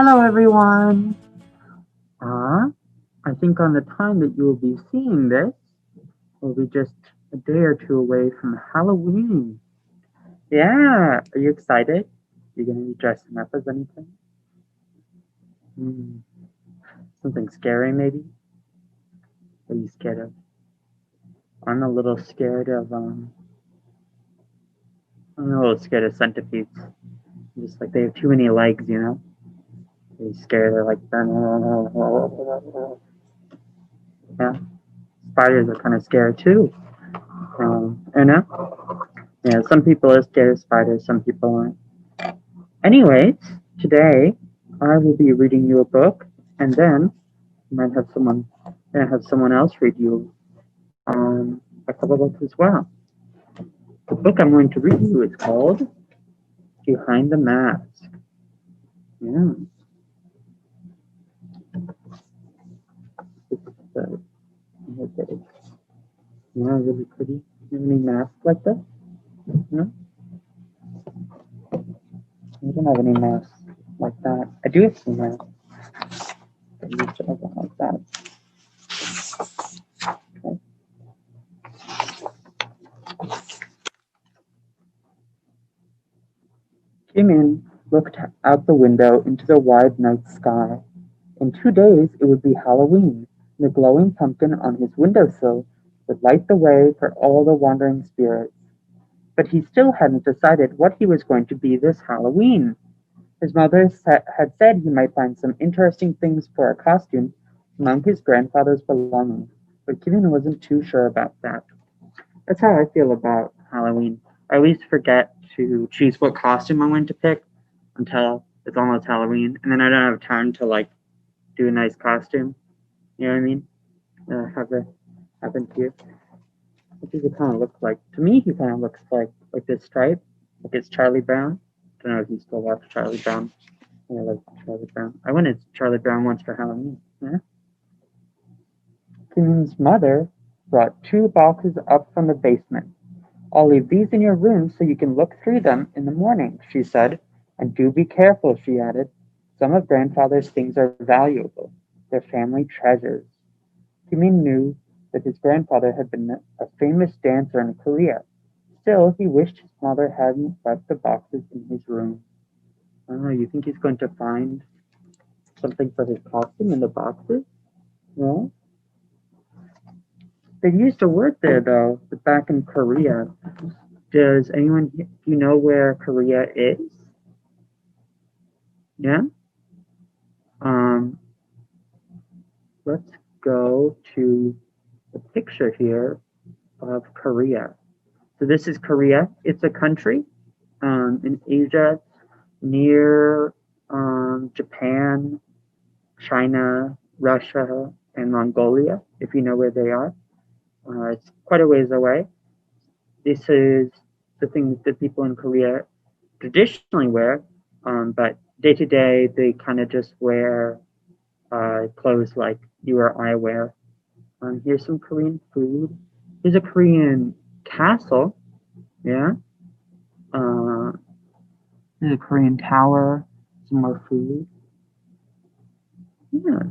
Hello everyone! I think on the time that you will be seeing this, we'll be just a day or two away from Halloween. Yeah, are you excited? You gonna be dressing up as anything? Something scary maybe? What are you scared of? I'm a little scared of centipedes. Just like they have too many legs, you know? They're scary, they're like yeah. Spiders are kind of scary too. You know? Yeah, some people are scared of spiders, some people aren't. Anyways, today I will be reading you a book, and then I might have someone else read you a couple books as well. The book I'm going to read you is called Behind the Mask. Yeah. This is the page. Yeah, really pretty. You have any masks like this? No? I don't have any masks like that. I do have some masks. I used it like that. Okay. Jimin looked out the window into the wide night sky. In 2 days it would be Halloween, and the glowing pumpkin on his windowsill would light the way for all the wandering spirits. But he still hadn't decided what he was going to be this Halloween. His mother had said he might find some interesting things for a costume among his grandfather's belongings, but Kevin wasn't too sure about that. That's how I feel about Halloween. I always forget to choose what costume I'm going to pick until it's almost Halloween, and then I don't have time to like do a nice costume. You know what I mean? Have it happen to you. What does he kind of look like? To me, he kind of looks like this stripe, like it's Charlie Brown. I don't know if you still watch Charlie Brown. Yeah, like Charlie Brown. I went as Charlie Brown once for Halloween. Yeah. Kimin's mother brought 2 boxes up from the basement. I'll leave these in your room so you can look through them in the morning, she said. And do be careful, she added. Some of grandfather's things are valuable. They're family treasures. Kimin knew that his grandfather had been a famous dancer in Korea. Still, he wished his mother hadn't left the boxes in his room. I don't know, you think he's going to find something for his costume in the boxes? No? They used a word there, though, back in Korea. Do you know where Korea is? Yeah? Let's go to the picture here of Korea. So this is Korea. It's a country in Asia near Japan, China, Russia, and Mongolia, if you know where they are. It's quite a ways away. This is the things that people in Korea traditionally wear, but day to day they kind of just wear clothes like you or I wear. Here's some Korean food. Here's a Korean castle. Yeah. There's a Korean tower. Some more food. Yeah.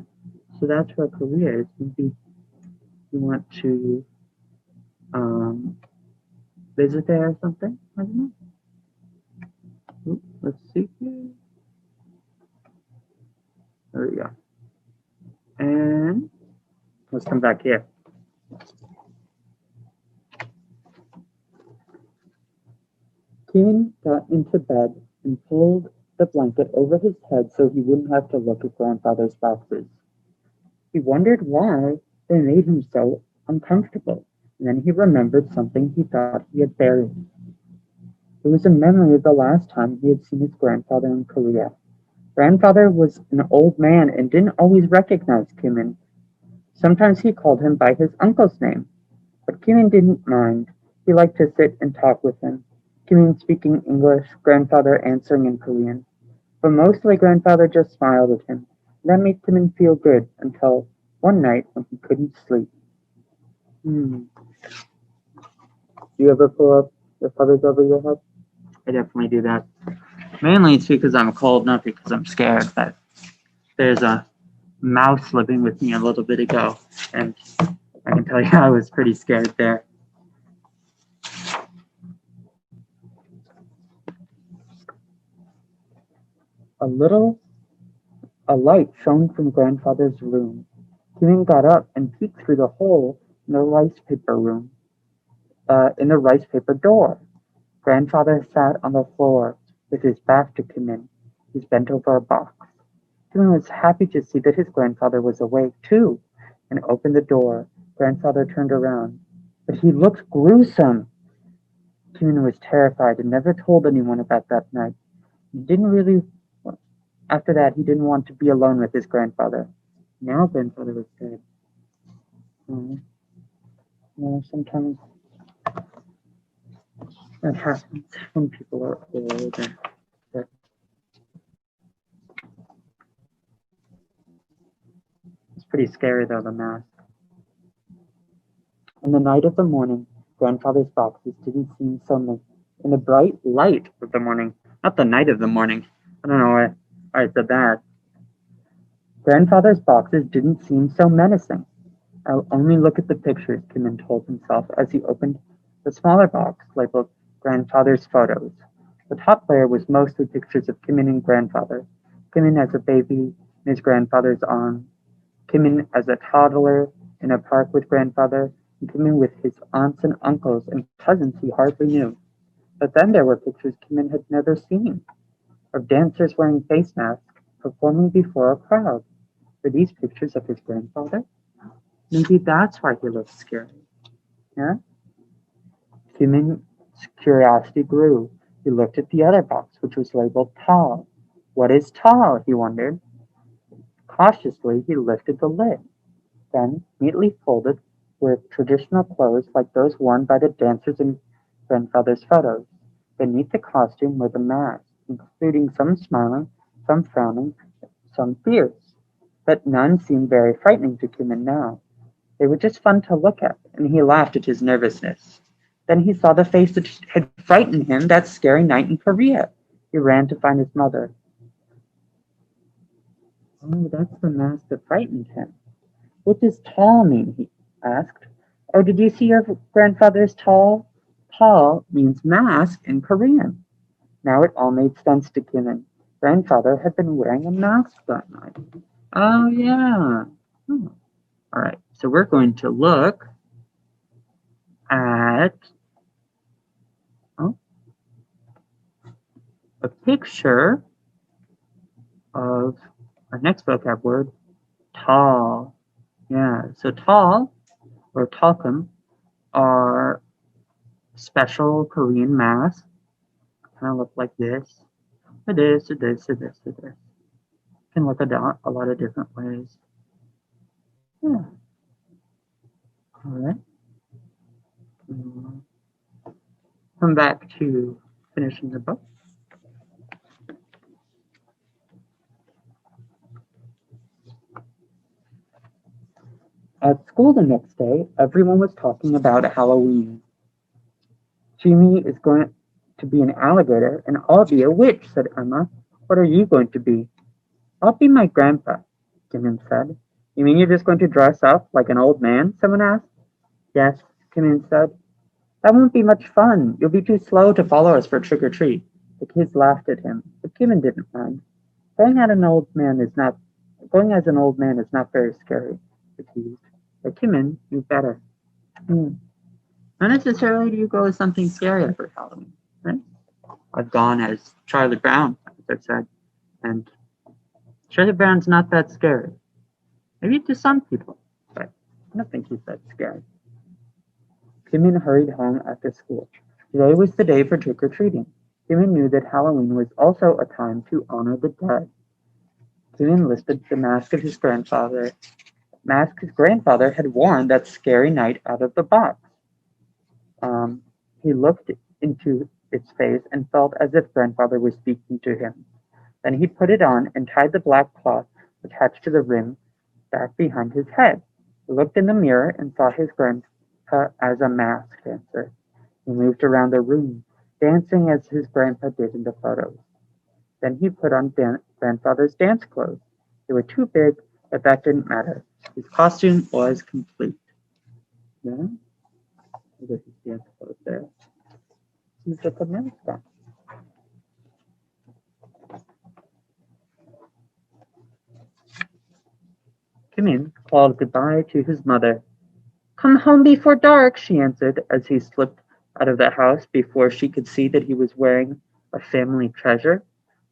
So that's where Korea is. Maybe you want to visit there or something. I don't know. Ooh, let's see here. There we go. And let's come back here. Keenan got into bed and pulled the blanket over his head so he wouldn't have to look at grandfather's boxes. He wondered why they made him so uncomfortable, and then he remembered something he thought he had buried. It was a memory of the last time he had seen his grandfather in Korea. Grandfather was an old man and didn't always recognize Kimin. Sometimes he called him by his uncle's name, but Kimin didn't mind. He liked to sit and talk with him, Kimin speaking English, grandfather answering in Korean. But mostly grandfather just smiled at him. That made Kimin feel good until one night when he couldn't sleep. Do you ever pull up your feathers over your head? I definitely do that. Mainly it's because I'm cold, not because I'm scared, but There's a mouse living with me a little bit ago, and I can tell you I was pretty scared there. A light shone from Grandfather's room. Keenan got up and peeked through the hole in the rice paper door. Grandfather sat on the floor with his back to Keenan. He's bent over a box. Keenan was happy to see that his grandfather was awake too, and opened the door. Grandfather turned around, but he looked gruesome. Keenan was terrified and never told anyone about that night. After that, he didn't want to be alone with his grandfather. Now Grandfather was dead. Sometimes that happens when people are old. It's pretty scary though, the mask. In the night of the morning, Grandfather's boxes didn't seem so many. In the bright light of the morning, not the night of the morning. I don't know why I said that. Grandfather's boxes didn't seem so menacing. I'll only look at the pictures, Keenan told himself as he opened the smaller box labeled Grandfather's Photos. The top layer was mostly pictures of Keenan and Grandfather. Keenan as a baby in his grandfather's arms. Keenan as a toddler in a park with Grandfather. And Keenan with his aunts and uncles and cousins he hardly knew. But then there were pictures Keenan had never seen, of dancers wearing face masks performing before a crowd. Were these pictures of his grandfather? Maybe that's why he looked scary. Yeah? Keenan's curiosity grew. He looked at the other box, which was labeled tall. What is tall? He wondered. Cautiously, he lifted the lid. Then, neatly folded, were traditional clothes like those worn by the dancers in Grandfather's photos. Beneath the costume were the masks, including some smiling, some frowning, some fierce. But none seemed very frightening to Keenan now. They were just fun to look at, and he laughed at his nervousness. Then he saw the face that had frightened him that scary night in Korea. He ran to find his mother. Oh, that's the mask that frightened him. What does tall mean? He asked. Oh, did you see your grandfather's tall? Tall means mask in Korean. Now it all made sense to Keenan. Grandfather had been wearing a mask that night. Oh, yeah. All right, so we're going to look at a picture of our next vocab word, tall. Yeah, so tall or talkum are special Korean masks. Kind of look like this, or this, or this, or this, or this. Can look a lot of different ways. Yeah. All right. Come back to finishing the book. At school the next day, everyone was talking about Halloween. Jimmy is going to be an alligator, and I'll be a witch, said Emma. What are you going to be? I'll be my grandpa, Keenan said. You mean you're just going to dress up like an old man? Someone asked. Yes, Keenan said. That won't be much fun. You'll be too slow to follow us for trick or treat. The kids laughed at him, but Keenan didn't mind. Going as an old man is not very scary, he teased. But Keenan knew better. Not necessarily do you go as something scary for Halloween, right? I've gone as Charlie Brown, as I said, and Charlie Brown's not that scary. Maybe to some people, but I don't think he's that scary. Keenan hurried home after school. Today was the day for trick-or-treating. Keenan knew that Halloween was also a time to honor the dead. Keenan lifted the mask his grandfather had worn that scary night out of the box. He looked into its face and felt as if Grandfather was speaking to him. Then he put it on and tied the black cloth attached to the rim back behind his head. He looked in the mirror and saw his grandpa as a mask dancer. He moved around the room, dancing as his grandpa did in the photos. Then he put on Grandfather's dance clothes. They were too big, but that didn't matter. His costume was complete. Yeah, I guess his dance clothes there. He's just a mascot. Kim called goodbye to his mother. Come home before dark, she answered as he slipped out of the house before she could see that he was wearing a family treasure.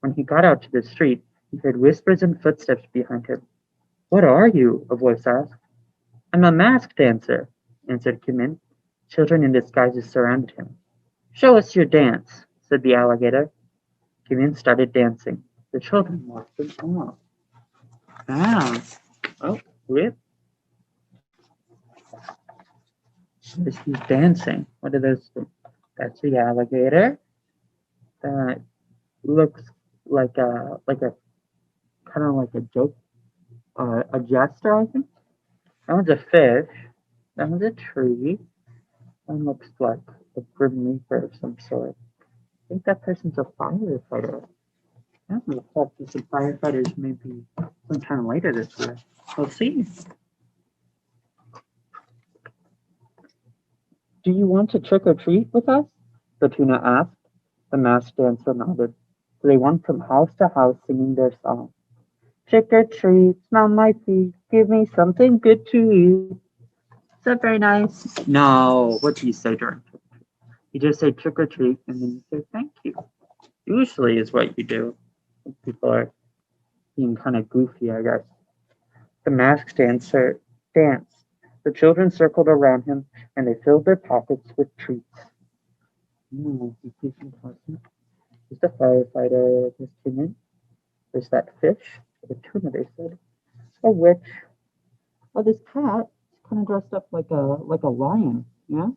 When he got out to the street, he heard whispers and footsteps behind him. What are you? A voice asked. I'm a masked dancer, answered Kim. Children in disguises surrounded him. Show us your dance, said the alligator. Kim started dancing. The children watched in awe. Ah, oh, rip. He's dancing. What are those things? That's the alligator. That looks like a kind of like a joke, a jester, I think. That one's a fish. That one's a tree. That one looks like a grim reaper of some sort. I think that person's a firefighter. I don't know if some firefighters maybe sometime later this year. We'll see. Do you want to trick or treat with us? The tuna asked. The masked dancer nodded. They went from house to house singing their song. Trick or treat, smell my feet, give me something good to eat. Is that very nice? No. What do you say during trick or treat? You just say trick or treat and then you say thank you. Usually is what you do. People are being kind of goofy, I guess. The masked dancer danced. The children circled around him and they filled their pockets with treats. There's the firefighter, Miss Timon. There's that fish, the tuna, they said. A witch. Oh, this cat is kind of dressed up like a lion. Yeah,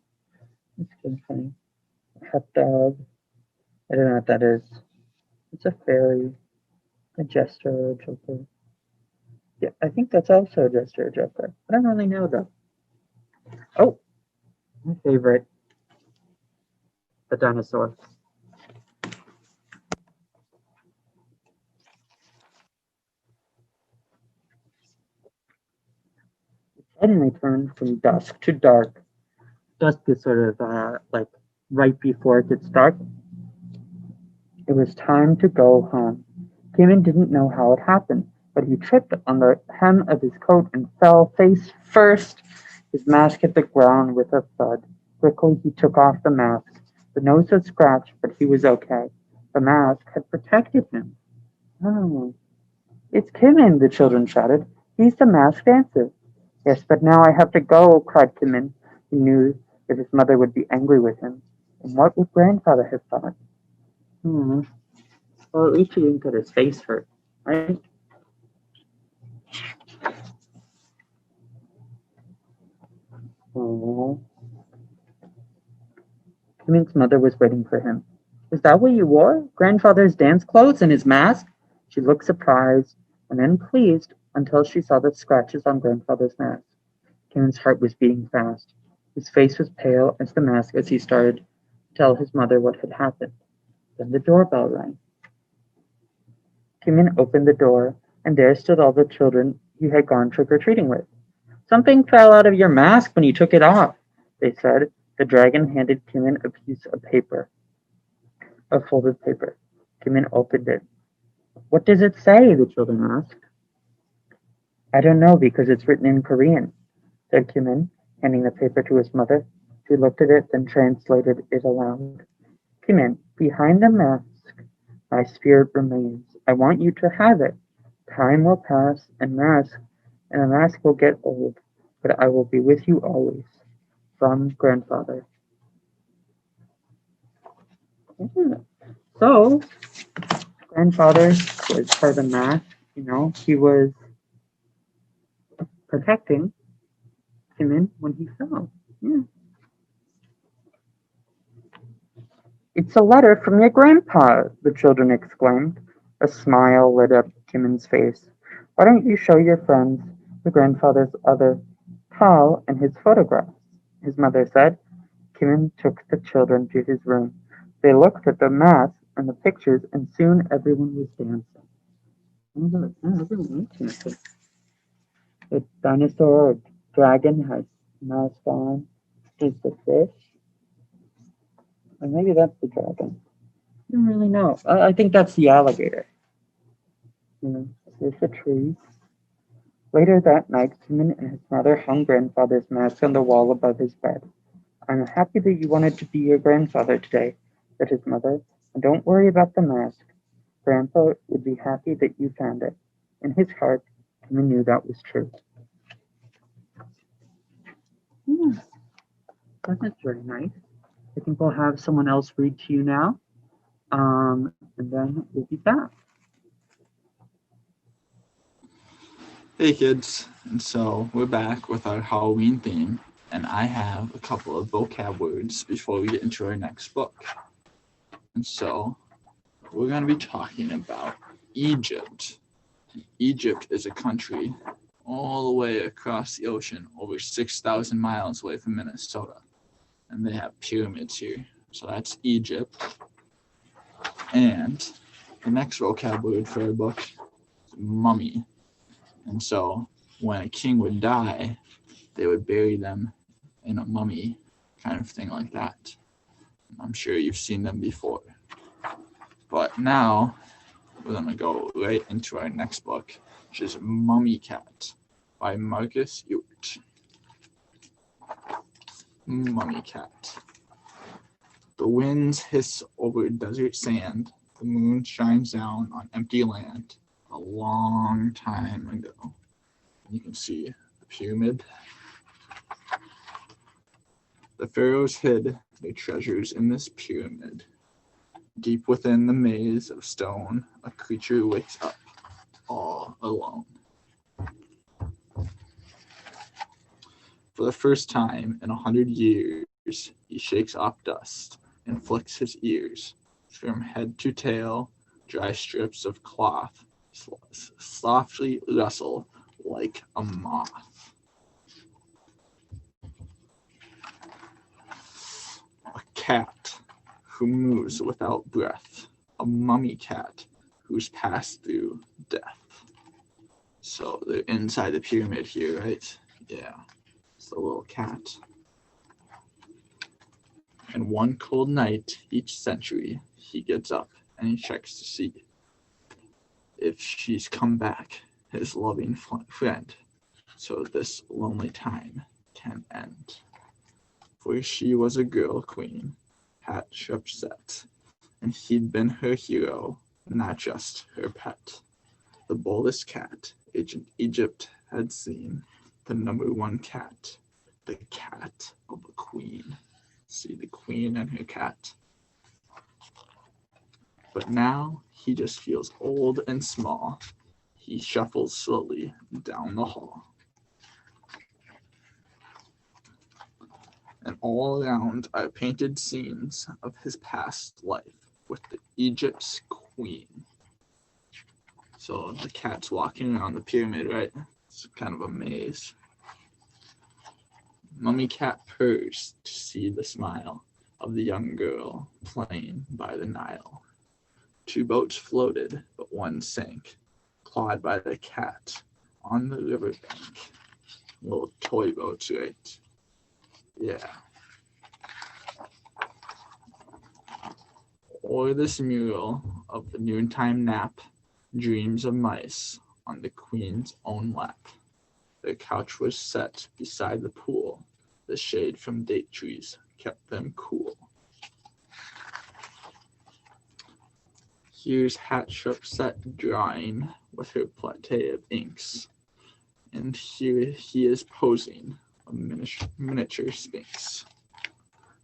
that's kind of funny. A hot dog. I don't know what that is. It's a fairy, a jester, a joker. Yeah, I think that's also a jester, a joker. I don't really know though. Oh, my favorite, the dinosaur. It suddenly turned from dusk to dark. Dusk is sort of like right before it gets dark. It was time to go home. Kevin didn't know how it happened, but he tripped on the hem of his coat and fell face first. His mask hit the ground with a thud. Quickly he took off the mask. The nose was scratched, but he was okay. The mask had protected him. Oh, it's Kevin, the children shouted. He's the masked dancer. Yes, but now I have to go, cried Kevin. He knew that his mother would be angry with him. And what would grandfather have thought? Hmm. Well, at least he didn't get his face hurt, right? Oh. Kimin's mother was waiting for him. Is that what you wore? Grandfather's dance clothes and his mask? She looked surprised and then pleased until she saw the scratches on grandfather's mask. Kimin's heart was beating fast. His face was pale as the mask as he started to tell his mother what had happened. Then the doorbell rang. Kimin opened the door, and there stood all the children he had gone trick-or-treating with. Something fell out of your mask when you took it off, they said. The dragon handed Kimin a piece of paper, of folded paper. Kimin opened it. What does it say? The children asked. I don't know because it's written in Korean, said Kimin, handing the paper to his mother. She looked at it, then translated it aloud. Kimin, behind the mask, my spirit remains. I want you to have it. Time will pass, and the mask will get old, but I will be with you always. From grandfather. Yeah. So, grandfather was part of the mask, he was protecting Kimin when he fell. Yeah. It's a letter from your grandpa, the children exclaimed. A smile lit up Kimin's face. Why don't you show your friends the grandfather's other towel and his photographs? His mother said. Kimin took the children to his room. They looked at the mask and the pictures, and soon everyone was dancing. Everyone eats it. The dinosaur or dragon has mask on. Is the fish? Or maybe that's the dragon. I don't really know. I think that's the alligator. There's a tree. Later that night, Simon and his mother hung grandfather's mask on the wall above his bed. I'm happy that you wanted to be your grandfather today, said his mother, and don't worry about the mask. Grandpa would be happy that you found it. In his heart, Simon knew that was true. That's very nice. I think we'll have someone else read to you now, and then we'll be back. Hey kids, and so we're back with our Halloween theme, and I have a couple of vocab words before we get into our next book. And so we're going to be talking about Egypt. Egypt is a country all the way across the ocean, over 6,000 miles away from Minnesota, and they have pyramids here. So that's Egypt. And the next vocab word for our book is mummy. And so when a king would die, they would bury them in a mummy, kind of thing like that. I'm sure you've seen them before. But now we're going to go right into our next book, which is Mummy Cat by Marcus Ewart. Mummy Cat. The winds hiss over desert sand. The moon shines down on empty land. A long time ago. You can see the pyramid. The pharaohs hid their treasures in this pyramid. Deep within the maze of stone, a creature wakes up, all alone. For the first time in 100 years, he shakes off dust and flicks his ears. From head to tail, dry strips of cloth softly rustle like a moth. A cat who moves without breath. A mummy cat who's passed through death. So they're inside the pyramid here, right? Yeah. It's the little cat. And one cold night each century, he gets up and he checks to see if she's come back, his loving friend, so this lonely time can end. For she was a girl queen, Hatshepsut, and he'd been her hero, not just her pet. The boldest cat Egypt had seen, the number one cat, the cat of a queen. See the queen and her cat. But now he just feels old and small. He shuffles slowly down the hall. And all around are painted scenes of his past life with the Egypt's queen. So the cat's walking around the pyramid, right? It's kind of a maze. Mummy Cat purrs to see the smile of the young girl playing by the Nile. 2 boats floated, but one sank, clawed by the cat on the riverbank. Little toy boats, right? Yeah. Or this mural of the noontime nap, dreams of mice on the queen's own lap. Their couch was set beside the pool. The shade from date trees kept them cool. Here's Hatshepsut drawing with her plate of inks. And here he is posing, a miniature sphinx.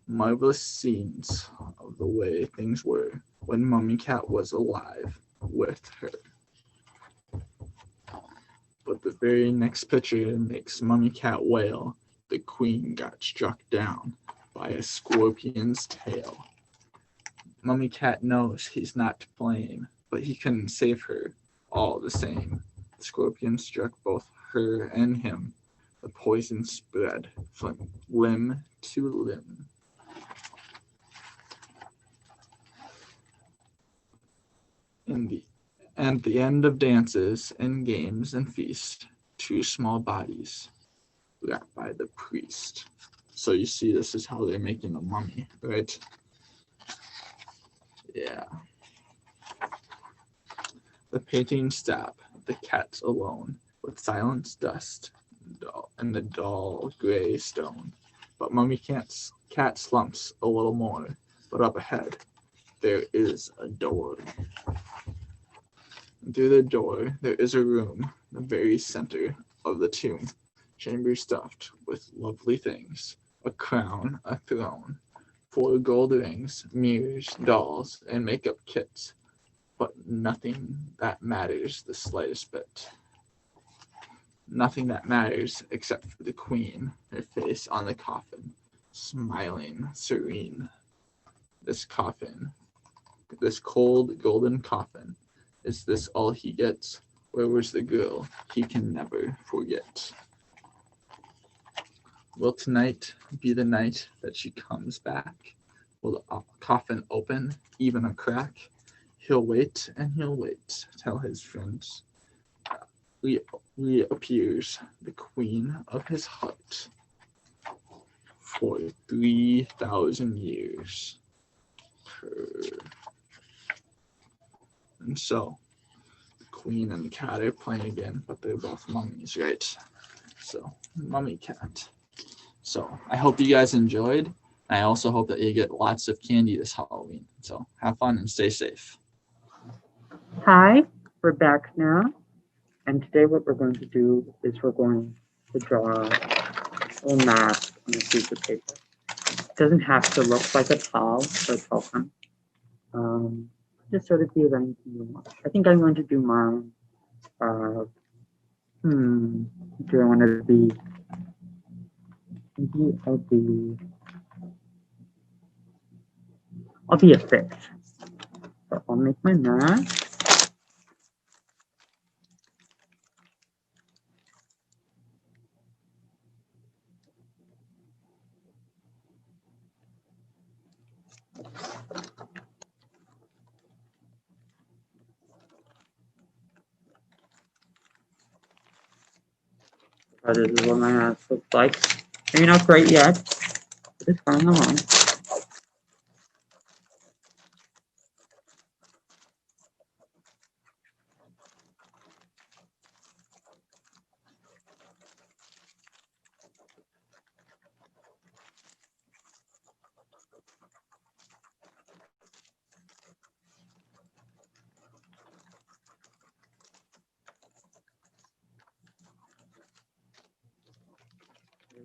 Marvelous scenes of the way things were when Mummy Cat was alive with her. But the very next picture makes Mummy Cat wail. The queen got struck down by a scorpion's tail. Mummy Cat knows he's not playing, but he couldn't save her all the same. The scorpion struck both her and him. The poison spread from limb to limb. In the And at the end of dances and games and feasts, 2 small bodies wrapped by the priest. So you see, this is how they're making a mummy, right? Yeah. The painting stab, the cat alone, with silence, dust, and the dull gray stone. But mummy cat slumps a little more, but up ahead there is a door. And through the door there is a room, the very center of the tomb, chamber stuffed with lovely things, a crown, a throne, 4 gold rings, mirrors, dolls, and makeup kits, but nothing that matters the slightest bit. Nothing that matters except for the queen, her face on the coffin, smiling, serene. This coffin, this cold golden coffin, is this all he gets? Where was the girl he can never forget? Will tonight be the night that she comes back? Will the coffin open, even a crack? He'll wait and he'll wait till his friends reappears, the queen of his heart, for 3,000 years. And so, the queen and the cat are playing again, but they're both mummies, right? So, mummy cat. So, I hope you guys enjoyed. I also hope that you get lots of candy this Halloween. So, have fun and stay safe. Hi, we're back now. And today what we're going to do is we're going to draw a little mask on a piece of paper. It doesn't have to look like a doll or a token. Just sort of be anything you want. I think I'm going to do mine. Do I want to be? Maybe I'll be a fish. So I'll make my mask. This is what my mask looks like. Maybe not great yet, but it's going along.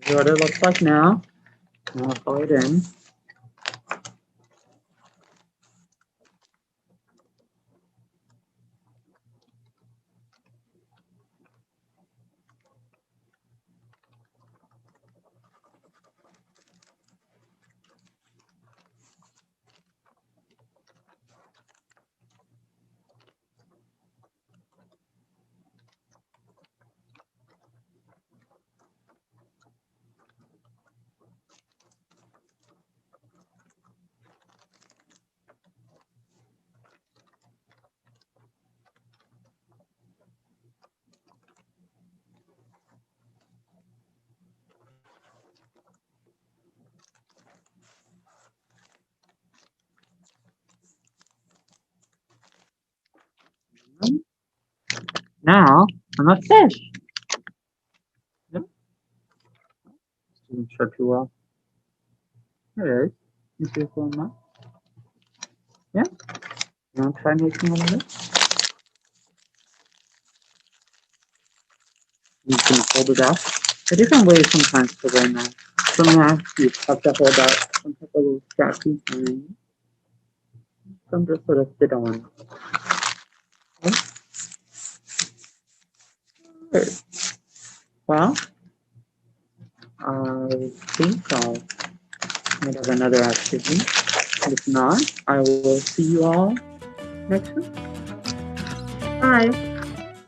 This is what it looks like now. I'll color it in. Now I'm a fish. Yep. Didn't show too well. There it is. You see what's going on? Yeah. You want to try making one of this? You can hold it up. There are different ways sometimes to wear masks. Some masks you have to hold up. Some have a little strappy thing. Some just sort of fit on. Okay. Good. Well, I think I'll have another activity. If not, I will see you all next week. Bye.